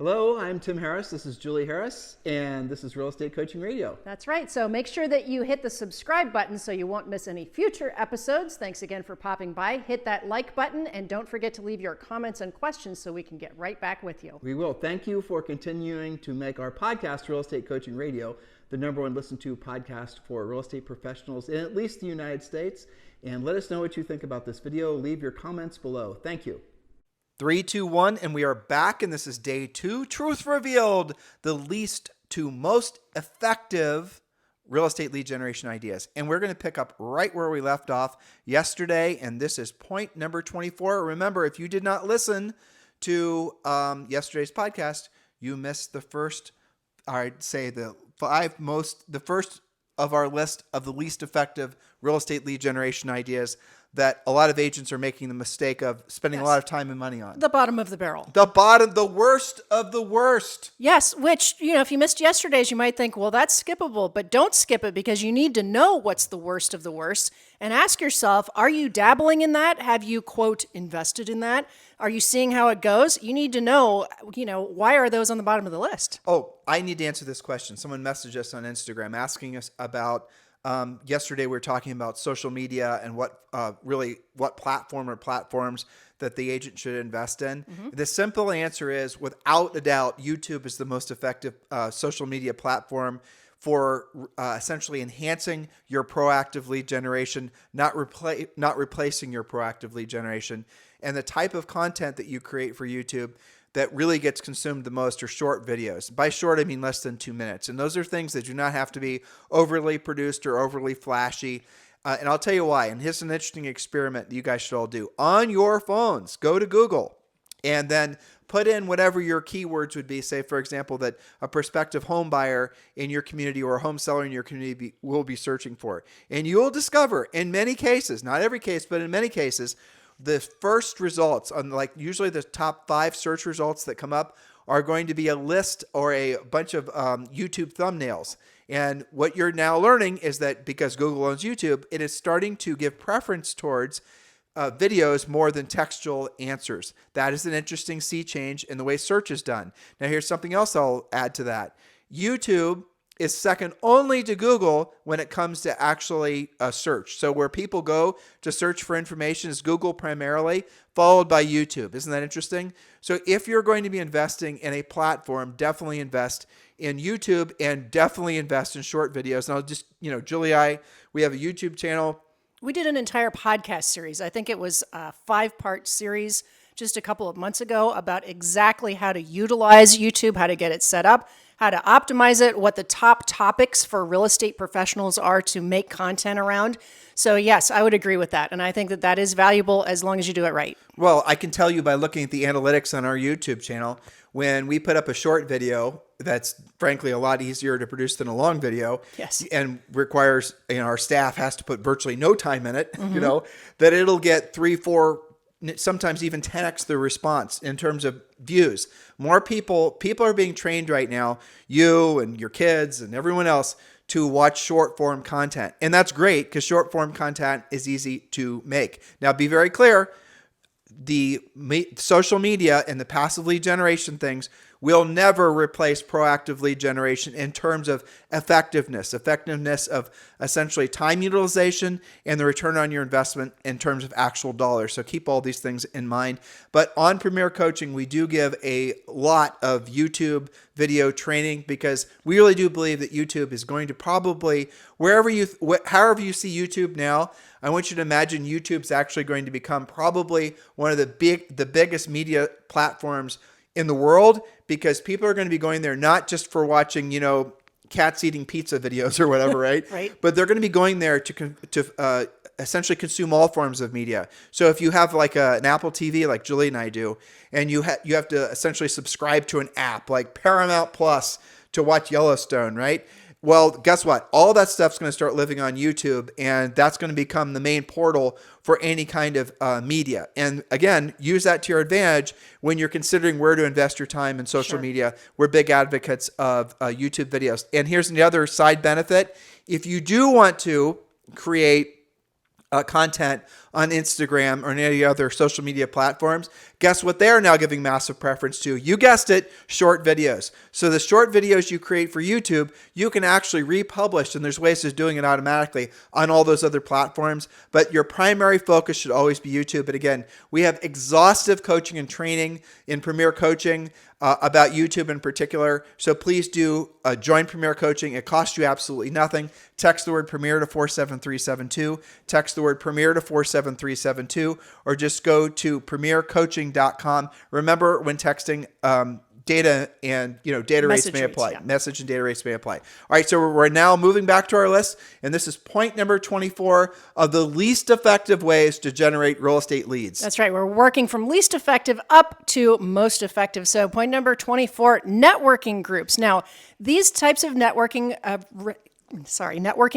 Hello, I'm Tim Harris. This is Julie Harris, and this is Real Estate Coaching Radio. That's right. So make sure that you hit the subscribe button so you won't miss any future episodes. Thanks again for popping by. Hit that like button, and don't forget to leave your comments and questions so we can get right back with you. We will. Thank you for continuing to make our podcast, Real Estate Coaching Radio, the #1 listened to podcast for real estate professionals in at least the United States. And let us know what you think about this video. Leave your comments below. Thank you. 3, 2, 1, and we are back, and this is day 2. Truth revealed, the least to most effective real estate lead generation ideas. And we're going to pick up right where we left off yesterday, and this is point number 24. Remember, if you did not listen to yesterday's podcast, you missed the first, I'd say the first of our list of the least effective real estate lead generation ideas that a lot of agents are making the mistake of spending a lot of time and money on. The bottom of the barrel. The worst of the worst. Yes, which, if you missed yesterday's, you might think, well, that's skippable, but don't skip it because you need to know what's the worst of the worst and ask yourself, are you dabbling in that? Have you, quote, invested in that? Are you seeing how it goes? You need to know, why are those on the bottom of the list? Oh, I need to answer this question. Someone messaged us on Instagram asking us about yesterday we were talking about social media and what platform or platforms that the agent should invest in. Mm-hmm. The simple answer is, without a doubt, YouTube is the most effective social media platform for essentially enhancing your proactive lead generation, not replacing your proactive lead generation. And the type of content that you create for YouTube that really gets consumed the most are short videos. By short, I mean less than 2 minutes. And those are things that do not have to be overly produced or overly flashy. And I'll tell you why. And here's an interesting experiment that you guys should all do. On your phones, go to Google and then put in whatever your keywords would be. Say, for example, that a prospective home buyer in your community or a home seller in your community will be searching for. And you will discover, in many cases, not every case, but in many cases, the first results on usually the top 5 search results that come up are going to be a list or a bunch of YouTube thumbnails. And what you're now learning is that because Google owns YouTube, it is starting to give preference towards videos more than textual answers. That is an interesting sea change in the way search is done. Now here's something else I'll add to that. YouTube is second only to Google when it comes to actually search. So where people go to search for information is Google primarily, followed by YouTube. Isn't that interesting? So if you're going to be investing in a platform, definitely invest in YouTube and definitely invest in short videos. And I'll just, Julie, we have a YouTube channel. We did an entire podcast series. I think it was a 5-part series just a couple of months ago about exactly how to utilize YouTube, how to get it set up, how to optimize it, what the top topics for real estate professionals are to make content around. So yes, I would agree with that. And I think that that is valuable as long as you do it right. Well, I can tell you by looking at the analytics on our YouTube channel, when we put up a short video, that's frankly a lot easier to produce than a long video. Yes. And requires, our staff has to put virtually no time in it, that it'll get 3, 4, sometimes even 10x the response in terms of views. More people are being trained right now, you and your kids and everyone else, to watch short form content. And that's great because short form content is easy to make. Now, be very clear, the social media and the passive lead generation things will never replace proactive lead generation in terms of effectiveness of essentially time utilization and the return on your investment in terms of actual dollars. So keep all these things in mind. But on Premier Coaching, we do give a lot of YouTube video training because we really do believe that YouTube is going to probably, however you see YouTube now, I want you to imagine YouTube's actually going to become probably one of the biggest media platforms in the world, because people are going to be going there not just for watching, cats eating pizza videos or whatever, right? Right. But they're going to be going there to essentially consume all forms of media. So if you have like an Apple TV, like Julie and I do, and you have to essentially subscribe to an app like Paramount Plus to watch Yellowstone, right? Well, guess what? All that stuff's going to start living on YouTube, and that's going to become the main portal for any kind of media. And again, use that to your advantage when you're considering where to invest your time in social media. We're big advocates of YouTube videos. And here's the other side benefit. If you do want to create content on Instagram or any other social media platforms, guess what they're now giving massive preference to? You guessed it, short videos. So the short videos you create for YouTube, you can actually republish, and there's ways of doing it automatically on all those other platforms. But your primary focus should always be YouTube. But again, we have exhaustive coaching and training in Premier Coaching about YouTube in particular. So please do join Premier Coaching. It costs you absolutely nothing. Text the word Premier to 47372. Text the word Premier to 47372, or just go to premiercoaching.com. Remember, when texting, data and data rates may apply. Message and data rates may apply. All right, so we're now moving back to our list, and this is point number 24 of the least effective ways to generate real estate leads. That's right. We're working from least effective up to most effective. So point number 24, networking groups. Now, these types of networking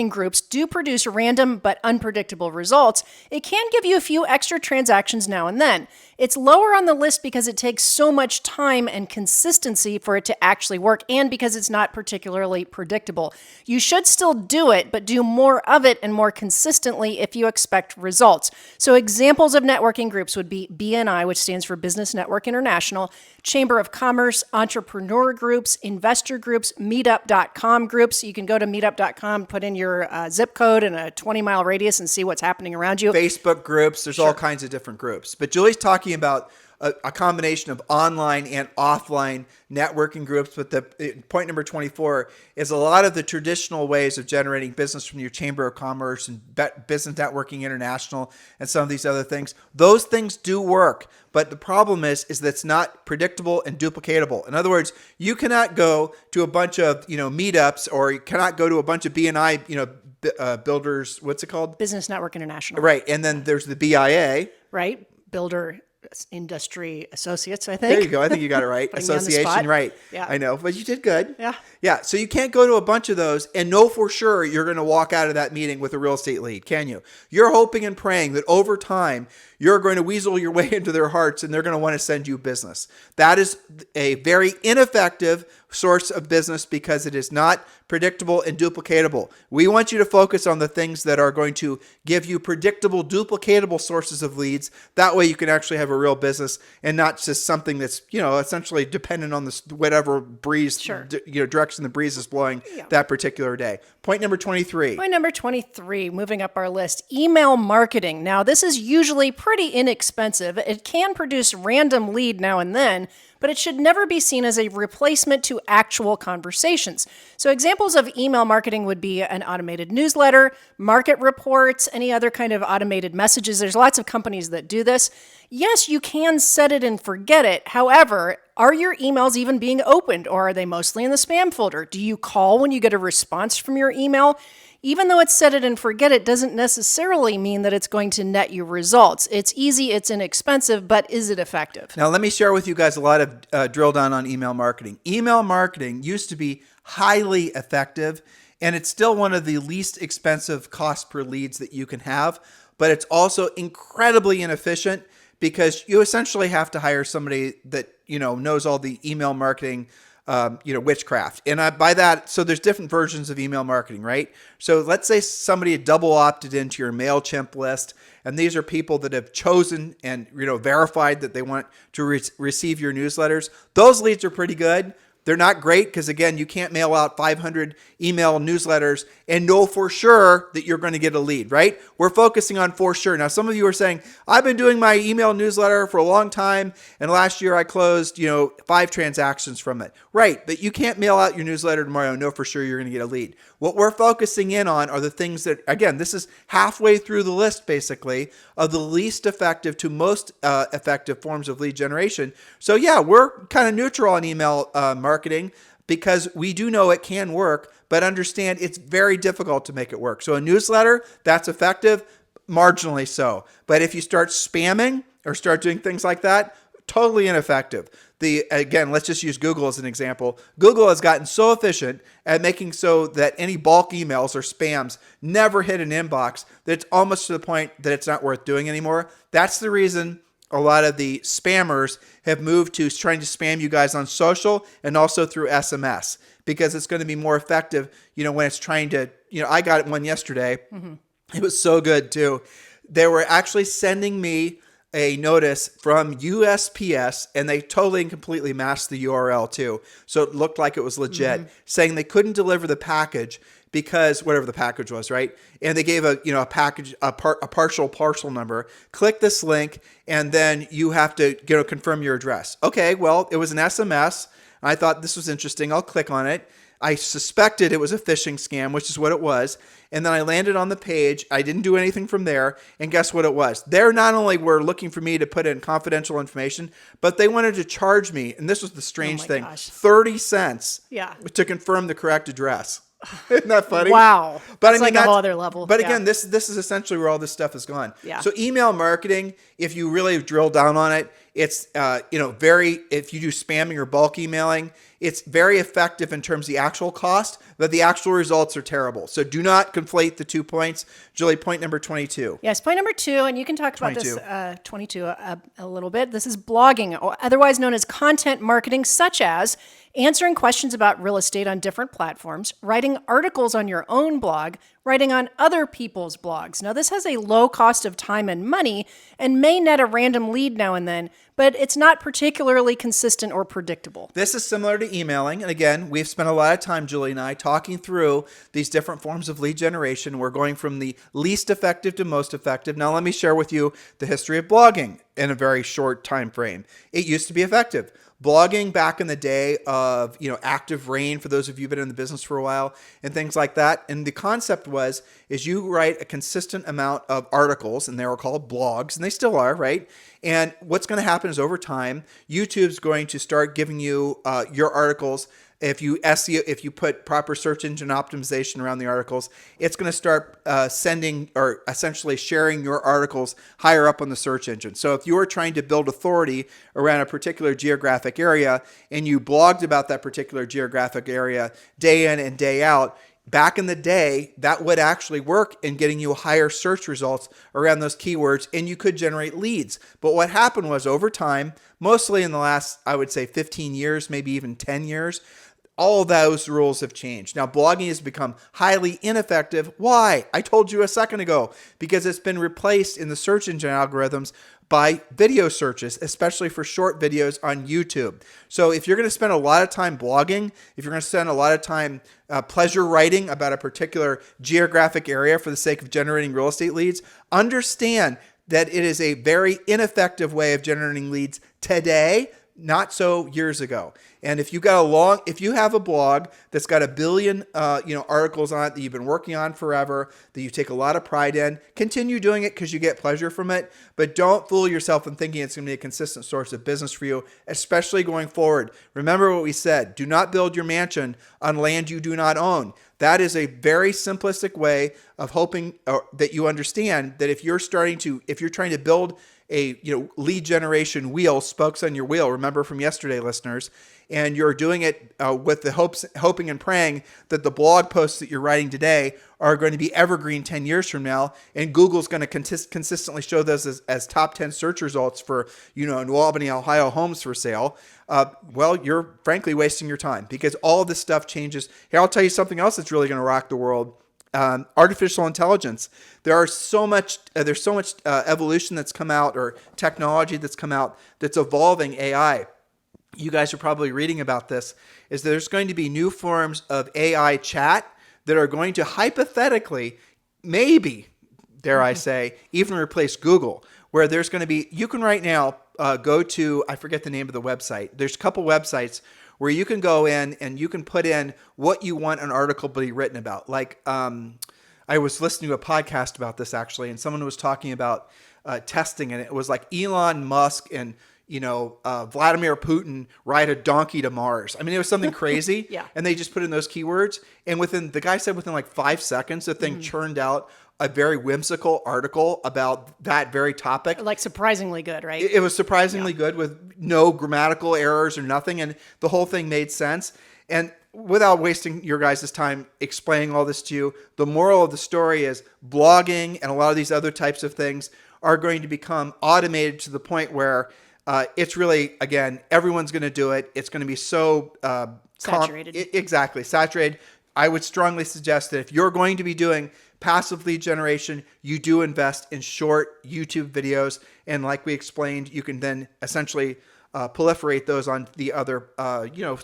groups do produce random but unpredictable results. It can give you a few extra transactions now and then. It's lower on the list because it takes so much time and consistency for it to actually work, and because it's not particularly predictable. You should still do it, but do more of it and more consistently if you expect results. So examples of networking groups would be BNI, which stands for Business Network International, Chamber of Commerce, entrepreneur groups, investor groups, meetup.com groups. You can go to meetup.com, put in your zip code and a 20-mile radius and see what's happening around you. Facebook groups, there's all kinds of different groups. But Julie's talking about a combination of online and offline networking groups. But the point number 24 is a lot of the traditional ways of generating business from your Chamber of Commerce and Business Networking International and some of these other things. Those things do work, but the problem is that it's not predictable and duplicatable. In other words, you cannot go to a bunch of meetups, or you cannot go to a bunch of BNI builders. What's it called? Business Network International. Right, and then there's the BIA. Right, Builder Industry Associates, I think. There you go. I think you got it right. Association, right. Yeah. I know, but you did good. Yeah. Yeah. So you can't go to a bunch of those and know for sure you're going to walk out of that meeting with a real estate lead, can you? You're hoping and praying that over time you're going to weasel your way into their hearts and they're going to want to send you business. That is a very ineffective source of business because it is not predictable and duplicatable. We want you to focus on the things that are going to give you predictable, duplicatable sources of leads. That way you can actually have a real business and not just something that's, essentially dependent on this whatever breeze, direction the breeze is blowing that particular day. Point number 23. Point number 23, moving up our list, email marketing. Now, this is usually pretty inexpensive. It can produce random lead now and then, but it should never be seen as a replacement to actual conversations. So examples of email marketing would be an automated newsletter, market reports, any other kind of automated messages. There's lots of companies that do this. Yes, you can set it and forget it. However, are your emails even being opened, or are they mostly in the spam folder? Do you call when you get a response from your email? Even though it's set it and forget it doesn't necessarily mean that it's going to net you results. It's easy, it's inexpensive, but is it effective? Now, let me share with you guys a lot of drill down on email marketing. Email marketing used to be highly effective, and it's still one of the least expensive cost per leads that you can have, but it's also incredibly inefficient because you essentially have to hire somebody that, knows all the email marketing witchcraft. And by that, so there's different versions of email marketing, right? So let's say somebody had double opted into your MailChimp list, and these are people that have chosen and, verified that they want to receive your newsletters. Those leads are pretty good. They're not great because, again, you can't mail out 500 email newsletters and know for sure that you're going to get a lead, right? We're focusing on for sure. Now, some of you are saying, I've been doing my email newsletter for a long time, and last year I closed, 5 transactions from it. Right, but you can't mail out your newsletter tomorrow and know for sure you're going to get a lead. What we're focusing in on are the things that, again, this is halfway through the list, basically, of the least effective to most effective forms of lead generation. So, yeah, we're kind of neutral on email marketing because we do know it can work, but understand it's very difficult to make it work. So a newsletter, that's effective, marginally so. But if you start spamming or start doing things like that, totally ineffective. Again, let's just use Google as an example. Google has gotten so efficient at making so that any bulk emails or spams never hit an inbox that it's almost to the point that it's not worth doing anymore. That's the reason a lot of the spammers have moved to trying to spam you guys on social and also through SMS, because it's going to be more effective, when it's trying to, I got one yesterday. Mm-hmm. It was so good too. They were actually sending me a notice from USPS, and they totally and completely masked the URL too. So it looked like it was legit, saying they couldn't deliver the package because whatever the package was, right? And they gave a package, a partial parcel number. Click this link, and then you have to confirm your address. Okay, well, it was an SMS. I thought this was interesting. I'll click on it. I suspected it was a phishing scam, which is what it was. And then I landed on the page. I didn't do anything from there. And guess what it was? They not only were looking for me to put in confidential information, but they wanted to charge me, and this was the strange thing, gosh. 30 cents to confirm the correct address. Isn't that funny? Wow. But that's like a whole other level. But again, this is essentially where all this stuff has gone. Yeah. So email marketing, if you really drill down on it, it's if you do spamming or bulk emailing, it's very effective in terms of the actual cost, but the actual results are terrible. So do not conflate the 2 points. Julie, point number 22. Yes, point number 2, and you can talk about 22. this 22 a little bit. This is blogging, otherwise known as content marketing, such as answering questions about real estate on different platforms, writing articles on your own blog, writing on other people's blogs. Now, this has a low cost of time and money and may net a random lead now and then, but it's not particularly consistent or predictable. This is similar to emailing. And again, we've spent a lot of time, Julie and I, talking through these different forms of lead generation. We're going from the least effective to most effective. Now, let me share with you the history of blogging in a very short time frame. It used to be effective. Blogging back in the day of, Active Rain, for those of you who've been in the business for a while, and things like that. And the concept is you write a consistent amount of articles, and they were called blogs, and they still are, right? And what's going to happen is over time, YouTube's going to start giving you your articles. If you SEO, if you put proper search engine optimization around the articles, it's going to start sending or essentially sharing your articles higher up on the search engine. So if you are trying to build authority around a particular geographic area and you blogged about that particular geographic area day in and day out, back in the day, that would actually work in getting you higher search results around those keywords, and you could generate leads. But what happened was over time, mostly in the last, I would say 15 years, maybe even 10 years, all of those rules have changed. Now, blogging has become highly ineffective. Why? I told you a second ago, because it's been replaced in the search engine algorithms by video searches, especially for short videos on YouTube. So if you're going to spend a lot of time blogging, if you're going to spend a lot of time pleasure writing about a particular geographic area for the sake of generating real estate leads, understand that it is a very ineffective way of generating leads today, not so years ago. And if you have a blog that's got 1 billion, articles on it that you've been working on forever, that you take a lot of pride in, continue doing it because you get pleasure from it. But don't fool yourself in thinking it's going to be a consistent source of business for you, especially going forward. Remember what we said: do not build your mansion on land you do not own. That is a very simplistic way of hoping that you understand that if you're trying to build a lead generation wheel, spokes on your wheel, remember from yesterday, listeners, and you're doing it with the hoping and praying that the blog posts that you're writing today are going to be evergreen 10 years from now, and Google's going to consistently show those as top 10 search results for New Albany, Ohio homes for sale. Well, you're frankly wasting your time, because all of this stuff changes. Here, I'll tell you something else that's really going to rock the world. Artificial intelligence. There's so much evolution that's come out, or technology that's come out, that's evolving AI. You guys are probably reading about this, is that there's going to be new forms of AI chat that are going to hypothetically, maybe, dare I say, even replace Google, where there's going to be, you can right now go to, I forget the name of the website. There's a couple websites where you can go in and you can put in what you want an article to be written about. Like, I was listening to a podcast about this actually, and someone was talking about testing, and it was like Elon Musk and Vladimir Putin ride a donkey to Mars. I mean, it was something crazy. Yeah. And they just put in those keywords, and the guy said within like 5 seconds, the thing churned out a very whimsical article about that very topic. Like surprisingly good, right? It was surprisingly good, with no grammatical errors or nothing, and the whole thing made sense. And without wasting your guys' time explaining all this to you, the moral of the story is blogging and a lot of these other types of things are going to become automated to the point where it's really, again, everyone's going to do it. It's going to be so saturated. Exactly, saturated. I would strongly suggest that if you're going to be doing passive lead generation, you do invest in short YouTube videos. And like we explained, you can then essentially proliferate those on the other,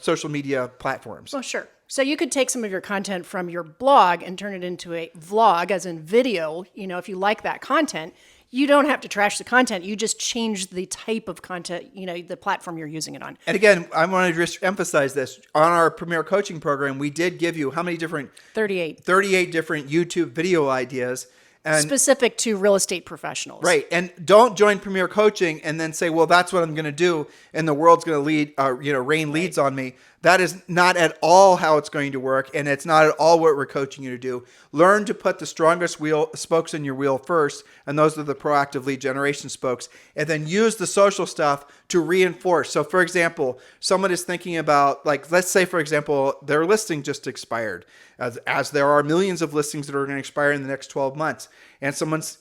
social media platforms. Well, sure. So you could take some of your content from your blog and turn it into a vlog, as in video. If you like that content, you don't have to trash the content. You just change the type of content, the platform you're using it on. And again, I want to just emphasize this. On our Premier Coaching Program, we did give you how many different? 38 different YouTube video ideas. And specific to real estate professionals. Right. And don't join Premier Coaching and then say, well, that's what I'm going to do, and the world's going to rain leads on me. That is not at all how it's going to work, and it's not at all what we're coaching you to do. Learn to put the strongest spokes in your wheel first, and those are the proactive lead generation spokes, and then use the social stuff to reinforce. So, for example, someone is thinking about, let's say, for example, their listing just expired, as there are millions of listings that are going to expire in the next 12 months, and someone's,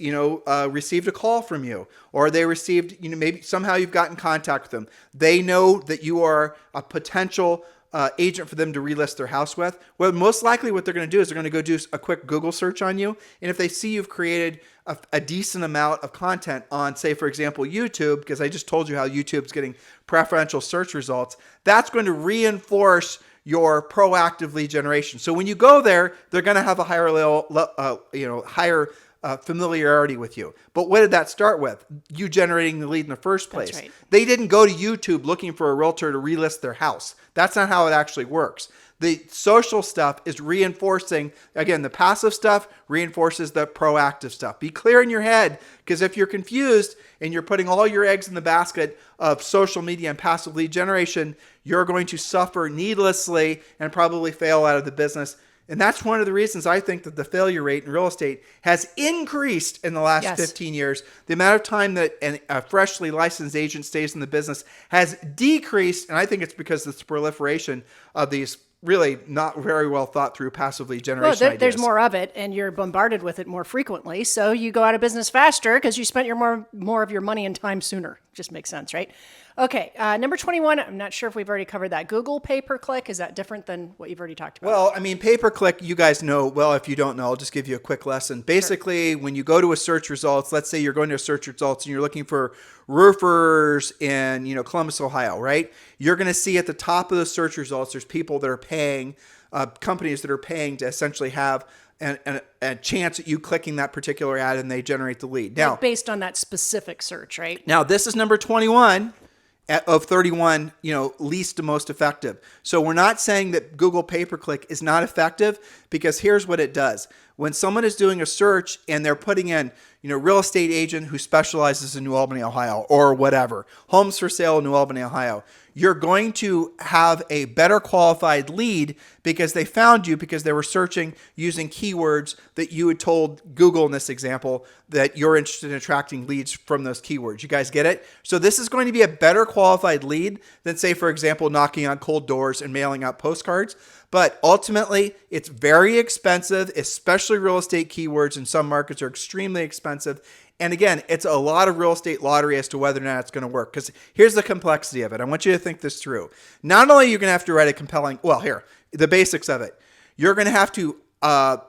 received a call from you, or they received, maybe somehow you've got in contact with them. They know that you are a potential agent for them to relist their house with. Well, most likely what they're going to do is they're going to go do a quick Google search on you. And if they see you've created a decent amount of content on, say, for example, YouTube, because I just told you how YouTube's getting preferential search results, that's going to reinforce your proactive lead generation. So when you go there, they're going to have a higher familiarity with you. But what did that start with? You generating the lead in the first place. That's right. They didn't go to YouTube looking for a realtor to relist their house. That's not how it actually works. The social stuff is reinforcing, again, the passive stuff reinforces the proactive stuff. Be clear in your head, because if you're confused and you're putting all your eggs in the basket of social media and passive lead generation, you're going to suffer needlessly and probably fail out of the business. And that's one of the reasons I think that the failure rate in real estate has increased in the last 15 years. The amount of time that a freshly licensed agent stays in the business has decreased. And I think it's because of the proliferation of these really not very well thought through passive lead generation ideas. There's more of it, and you're bombarded with it more frequently. So you go out of business faster because you spent more of your money and time sooner. Just makes sense, right? Okay, number 21, I'm not sure if we've already covered that. Google pay-per-click, is that different than what you've already talked about? Well, I mean, pay-per-click, you guys know. Well, if you don't know, I'll just give you a quick lesson. Basically, when you go to a search results, let's say you're going to a search results and you're looking for roofers in, Columbus, Ohio, right? You're going to see at the top of the search results, there's people that are paying, companies that are paying to essentially have a chance at you clicking that particular ad, and they generate the lead. Now, based on that specific search, right? Now, this is number 21 of 31, least to most effective. So we're not saying that Google pay-per-click is not effective, because here's what it does. When someone is doing a search and they're putting in, real estate agent who specializes in New Albany, Ohio, or whatever, homes for sale in New Albany, Ohio, you're going to have a better qualified lead because they found you because they were searching using keywords that you had told Google in this example that you're interested in attracting leads from those keywords. You guys get it? So this is going to be a better qualified lead than, say, for example, knocking on cold doors and mailing out postcards. But ultimately, it's very expensive, especially real estate keywords in some markets are extremely expensive. And again, it's a lot of real estate lottery as to whether or not it's going to work. Because here's the complexity of it. I want you to think this through. Not only are you going to have to write a compelling, the basics of it. You're going to have to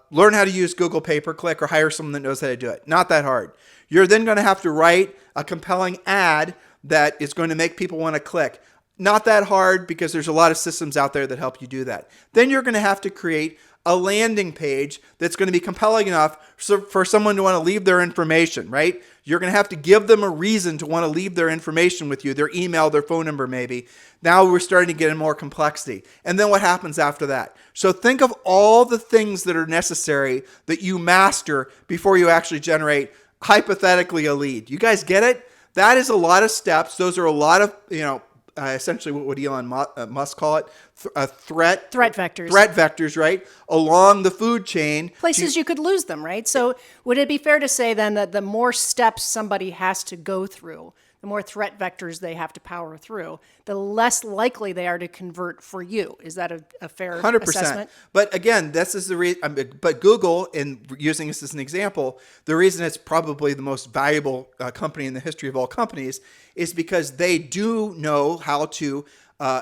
learn how to use Google pay-per-click or hire someone that knows how to do it. Not that hard. You're then going to have to write a compelling ad that is going to make people want to click. Not that hard, because there's a lot of systems out there that help you do that. Then you're going to have to create a landing page that's going to be compelling enough for someone to want to leave their information, right? You're going to have to give them a reason to want to leave their information with you, their email, their phone number maybe. Now we're starting to get in more complexity. And then what happens after that? So think of all the things that are necessary that you master before you actually generate, hypothetically, a lead. You guys get it? That is a lot of steps. Those are a lot of, essentially what would Elon Musk call it? Threat vectors. Threat vectors, right? Along the food chain. Places you could lose them, right? So would it be fair to say then that the more steps somebody has to go through, the more threat vectors they have to power through, the less likely they are to convert for you? Is that a fair 100%. Assessment? But again, this is the reason. But Google, in using this as an example, the reason it's probably the most valuable company in the history of all companies is because they do know how to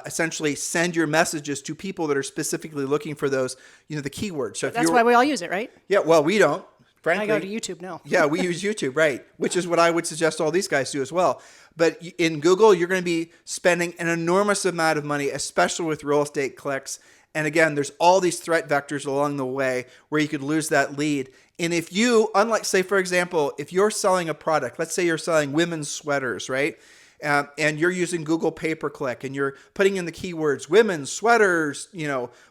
essentially send your messages to people that are specifically looking for those, the keywords. So if That's why we all use it, right? Yeah, well, we don't. Frankly, I go to YouTube now. Yeah, we use YouTube, right? Which is what I would suggest all these guys do as well. But in Google, you're going to be spending an enormous amount of money, especially with real estate clicks. And again, there's all these threat vectors along the way where you could lose that lead. And if you, unlike, say, for example, if you're selling a product, let's say you're selling women's sweaters, right? And you're using Google pay-per-click and you're putting in the keywords, women's sweaters,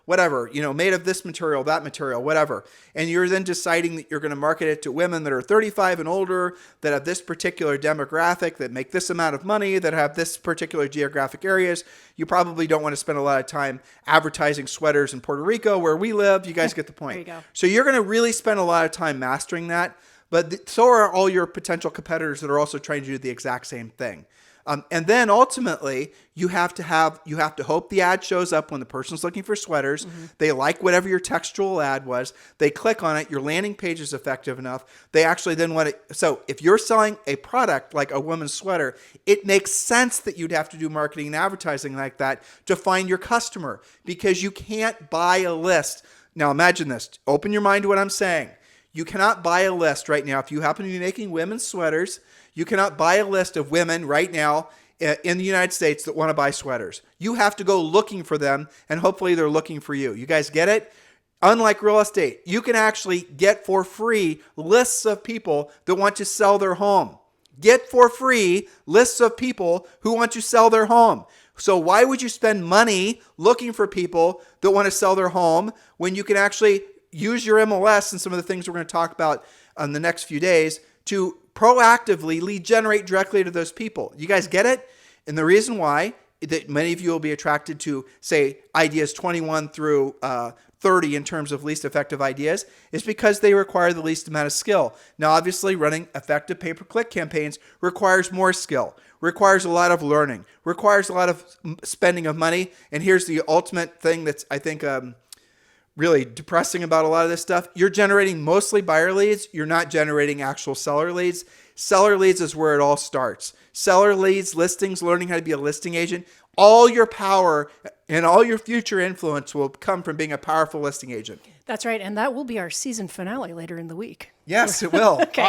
whatever, made of this material, that material, whatever. And you're then deciding that you're going to market it to women that are 35 and older, that have this particular demographic, that make this amount of money, that have this particular geographic areas. You probably don't want to spend a lot of time advertising sweaters in Puerto Rico where we live. You guys get the point. There you go. So you're going to really spend a lot of time mastering that. But so are all your potential competitors that are also trying to do the exact same thing. And then ultimately, you have to hope the ad shows up when the person's looking for sweaters. Mm-hmm. They like whatever your textual ad was. They click on it. Your landing page is effective enough. They actually then want it. So if you're selling a product like a women's sweater, it makes sense that you'd have to do marketing and advertising like that to find your customer, because you can't buy a list. Now imagine this. Open your mind to what I'm saying. You cannot buy a list right now. If you happen to be making women's sweaters, you cannot buy a list of women right now in the United States that want to buy sweaters. You have to go looking for them, and hopefully they're looking for you. You guys get it? Unlike real estate, you can actually get for free lists of people that want to sell their home. Get for free lists of people who want to sell their home. So why would you spend money looking for people that want to sell their home when you can actually use your MLS and some of the things we're going to talk about in the next few days to proactively lead generate directly to those people? You guys get it? And the reason why that many of you will be attracted to, say, ideas 21 through 30 in terms of least effective ideas is because they require the least amount of skill. Now, obviously, running effective pay-per-click campaigns requires more skill, requires a lot of learning, requires a lot of spending of money. And here's the ultimate thing that's, I think, really depressing about a lot of this stuff. You're generating mostly buyer leads. You're not generating actual seller leads. Seller leads is where it all starts. Seller leads, listings, learning how to be a listing agent. All your power and all your future influence will come from being a powerful listing agent. That's right. And that will be our season finale later in the week. Yes, it will. Okay,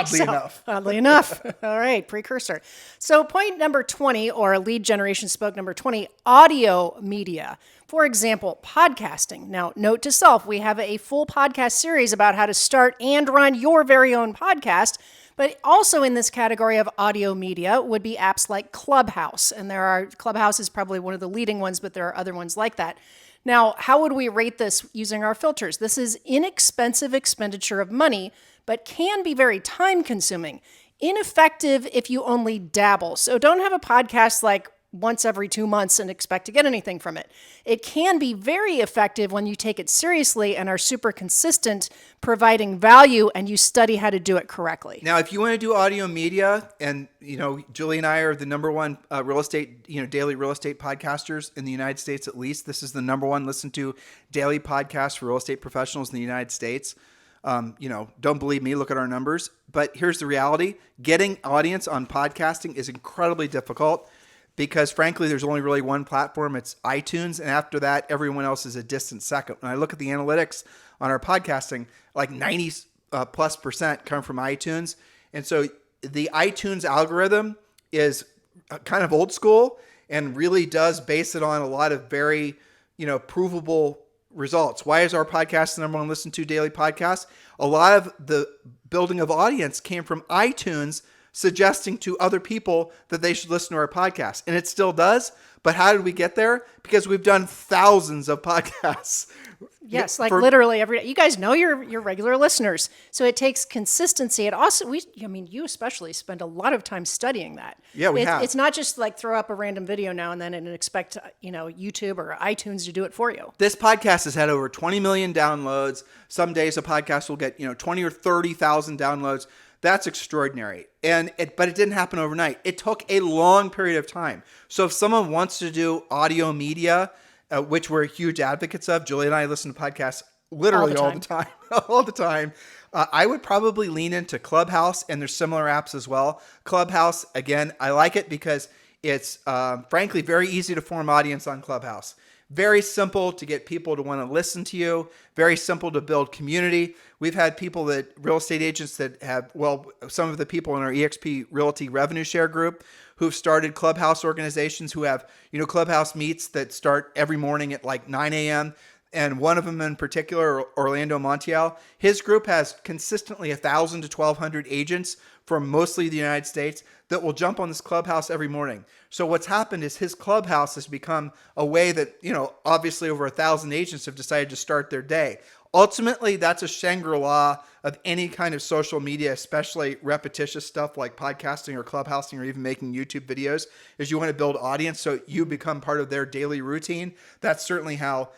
Oddly enough. All right, precursor. So point number 20, or lead generation spoke number 20, audio media. For example, podcasting. Now, note to self, we have a full podcast series about how to start and run your very own podcast. But also in this category of audio media would be apps like Clubhouse. And Clubhouse is probably one of the leading ones, but there are other ones like that. Now, how would we rate this using our filters? This is inexpensive expenditure of money, but can be very time consuming. Ineffective if you only dabble. So don't have a podcast like once every 2 months and expect to get anything from it. It can be very effective when you take it seriously and are super consistent, providing value, and you study how to do it correctly. Now, if you want to do audio media, and Julie and I are the number one daily real estate podcasters in the United States, at least. This is the number one listened to daily podcast for real estate professionals in the United States. Don't believe me, look at our numbers. But here's the reality. Getting audience on podcasting is incredibly difficult, because frankly, there's only really one platform. It's iTunes. And after that, everyone else is a distant second. When I look at the analytics on our podcasting, like 90+% come from iTunes. And so the iTunes algorithm is kind of old school and really does base it on a lot of very, provable results. Why is our podcast the number one listened to daily podcast? A lot of the building of audience came from iTunes suggesting to other people that they should listen to our podcast. And it still does. But how did we get there? Because we've done thousands of podcasts. Yes, literally every day. You guys know your regular listeners. So it takes consistency. It also, you especially spend a lot of time studying that. Yeah, we have. It's not just like throw up a random video now and then and expect, YouTube or iTunes to do it for you. This podcast has had over 20 million downloads. Some days a podcast will get, 20 or 30,000 downloads. That's extraordinary. But it didn't happen overnight. It took a long period of time. So if someone wants to do audio media, which we're huge advocates of, Julie and I listen to podcasts literally all the time. I would probably lean into Clubhouse, and there's similar apps as well. Clubhouse, again, I like it because It's frankly very easy to form audience on Clubhouse. Very simple to get people to want to listen to you. Very simple to build community. We've had real estate agents that have, some of the people in our EXP Realty Revenue Share group who've started Clubhouse organizations who have, Clubhouse meets that start every morning at like 9 a.m. And one of them in particular, Orlando Montiel, his group has consistently 1,000 to 1,200 agents from mostly the United States that will jump on this Clubhouse every morning. So what's happened is his Clubhouse has become a way that, obviously over 1,000 agents have decided to start their day. Ultimately, that's a Shangri-La of any kind of social media, especially repetitious stuff like podcasting or clubhousing or even making YouTube videos, is you want to build audience so you become part of their daily routine. That's certainly how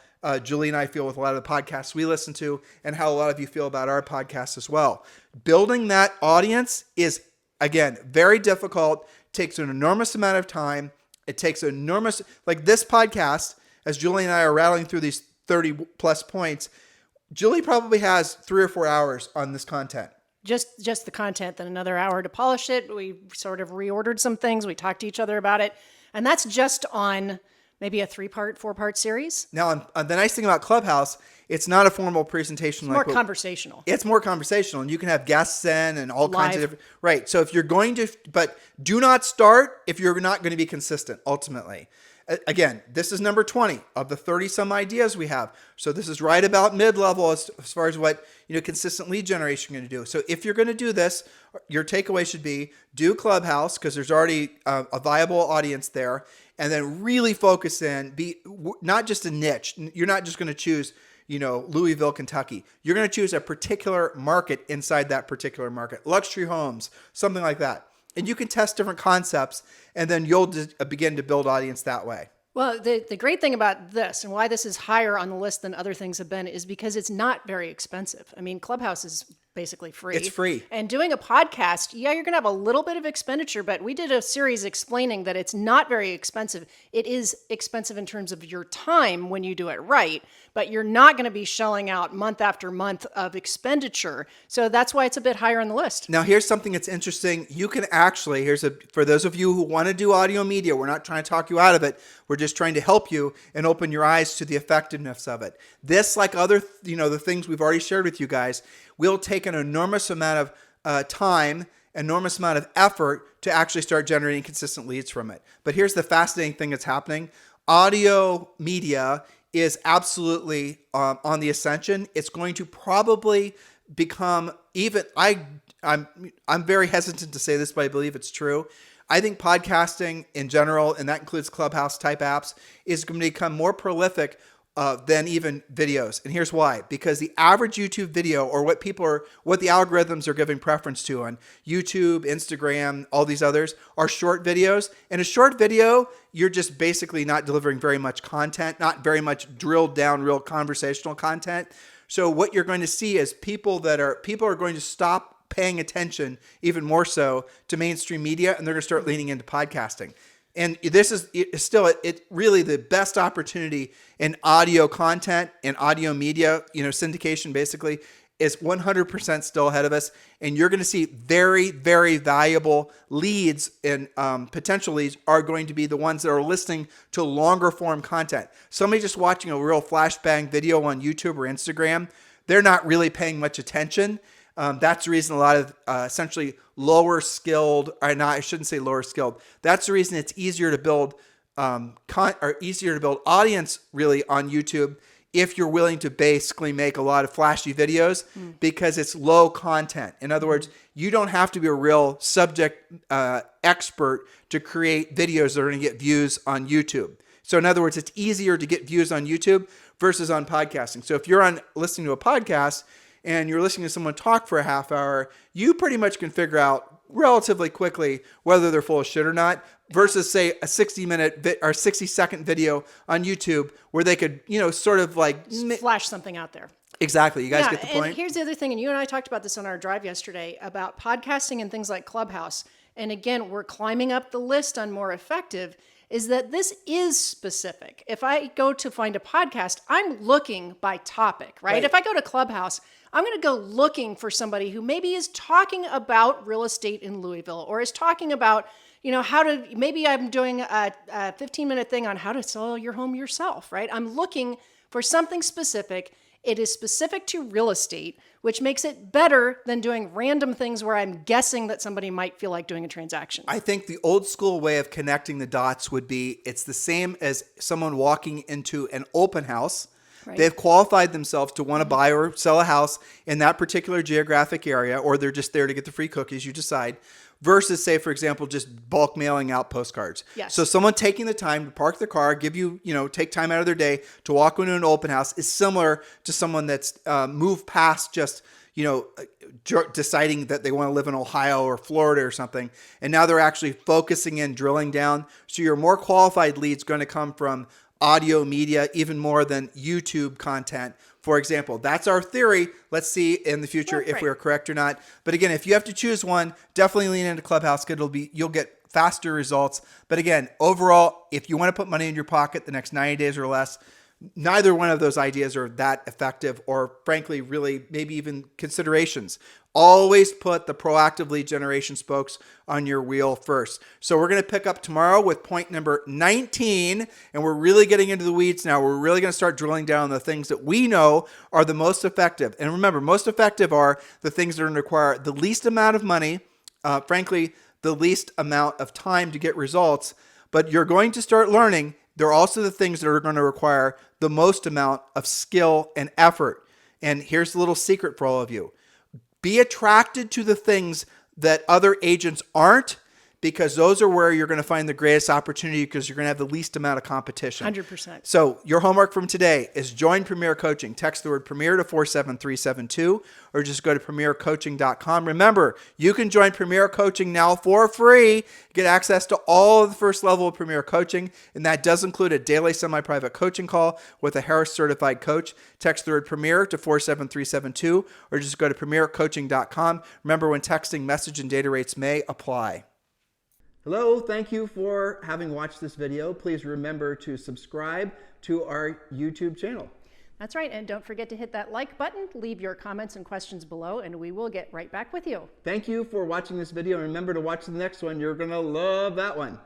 Julie and I feel with a lot of the podcasts we listen to, and how a lot of you feel about our podcast as well. Building that audience is, again, very difficult, takes an enormous amount of time. It takes like this podcast, as Julie and I are rattling through these 30 plus points, Julie probably has 3 or 4 hours on this content. Just the content, then another hour to polish it. We sort of reordered some things. We talked to each other about it. And that's just on maybe a 3-part, 4-part series. Now, the nice thing about Clubhouse, it's not a formal presentation. It's more conversational. It's more conversational, and you can have guests in and all kinds of different. Right. So if you're going to, but do not start if you're not going to be consistent. Ultimately, again, this is number 20 of the 30 some ideas we have. So this is right about mid-level as far as what consistent lead generation you're going to do. So if you're going to do this, your takeaway should be do Clubhouse because there's already a viable audience there. And then really focus in, be not just a niche. You're not just going to choose, Louisville, Kentucky. You're going to choose a particular market inside that particular market, luxury homes, something like that. And you can test different concepts, and then you'll begin to build audience that way. Well, the great thing about this and why this is higher on the list than other things have been is because it's not very expensive. I mean, Clubhouse is basically free. It's free. And doing a podcast, you're going to have a little bit of expenditure, but we did a series explaining that it's not very expensive. It is expensive in terms of your time when you do it right, but you're not going to be shelling out month after month of expenditure. So that's why it's a bit higher on the list. Now, here's something that's interesting. You can actually, for those of you who want to do audio media, we're not trying to talk you out of it. We're just trying to help you and open your eyes to the effectiveness of it. This, like other, the things we've already shared with you guys, will take an enormous amount of time, enormous amount of effort to actually start generating consistent leads from it. But here's the fascinating thing that's happening. Audio media is absolutely on the ascension. It's going to probably become I'm very hesitant to say this, but I believe it's true. I think podcasting in general, and that includes Clubhouse type apps, is going to become more prolific than even videos. And here's why. Because the average YouTube video, or what the algorithms are giving preference to on YouTube, Instagram, all these others, are short videos. And a short video, you're just basically not delivering very much content, not very much drilled down, real conversational content. So what you're going to see is people are going to stop paying attention even more so to mainstream media, and they're going to start leaning into podcasting. And this is still really the best opportunity in audio content and audio media, syndication basically is 100% still ahead of us. And you're going to see very, very valuable leads, and potential leads are going to be the ones that are listening to longer form content. Somebody just watching a real flashbang video on YouTube or Instagram, they're not really paying much attention. That's the reason a lot of essentially lower skilled, or not, I shouldn't say lower skilled. That's the reason it's easier to build audience really on YouTube if you're willing to basically make a lot of flashy videos because it's low content. In other words, you don't have to be a real subject expert to create videos that are going to get views on YouTube. So in other words, it's easier to get views on YouTube versus on podcasting. So if you're listening to a podcast and you're listening to someone talk for a half hour, you pretty much can figure out relatively quickly whether they're full of shit or not, versus say a 60-minute or 60-second video on YouTube where they could, sort of like flash something out there. Exactly. You guys get the point? And here's the other thing, and you and I talked about this on our drive yesterday about podcasting and things like Clubhouse. And again, we're climbing up the list on more effective, is that this is specific. If I go to find a podcast, I'm looking by topic, right? If I go to Clubhouse, I'm going to go looking for somebody who maybe is talking about real estate in Louisville, or is talking about, you know, maybe I'm doing a 15-minute thing on how to sell your home yourself, right? I'm looking for something specific. It is specific to real estate, which makes it better than doing random things where I'm guessing that somebody might feel like doing a transaction. I think the old school way of connecting the dots would be, it's the same as someone walking into an open house. Right. They've qualified themselves to want to buy or sell a house in that particular geographic area, or they're just there to get the free cookies, you decide, versus, say, for example, just bulk mailing out postcards. Yes. So someone taking the time to park their car, give you, take time out of their day to walk into an open house is similar to someone that's moved past just, deciding that they want to live in Ohio or Florida or something. And now they're actually focusing in, drilling down. So your more qualified lead's going to come from audio media, even more than YouTube content. For example, that's our theory. Let's see in the future if we're correct or not. But again, if you have to choose one, definitely lean into Clubhouse. You'll get faster results. But again, overall, if you want to put money in your pocket the next 90 days or less, neither one of those ideas are that effective, or frankly, really maybe even considerations. Always put the proactive lead generation spokes on your wheel first. So we're going to pick up tomorrow with point number 19, and we're really getting into the weeds now. We're really going to start drilling down on the things that we know are the most effective. And remember, most effective are the things that are going to require the least amount of money, frankly, the least amount of time to get results. But you're going to start learning they're also the things that are going to require the most amount of skill and effort. And here's the little secret for all of you. Be attracted to the things that other agents aren't, because those are where you're going to find the greatest opportunity, because you're going to have the least amount of competition. 100%. So your homework from today is join Premier Coaching. Text the word Premier to 47372, or just go to premiercoaching.com. Remember, you can join Premier Coaching now for free. Get access to all of the first level of Premier Coaching, and that does include a daily semi-private coaching call with a Harris certified coach. Text the word Premier to 47372, or just go to premiercoaching.com. Remember, when texting, message and data rates may apply. Hello, thank you for having watched this video. Please remember to subscribe to our YouTube channel. That's right, and don't forget to hit that like button, leave your comments and questions below, and we will get right back with you. Thank you for watching this video, and remember to watch the next one. You're going to love that one.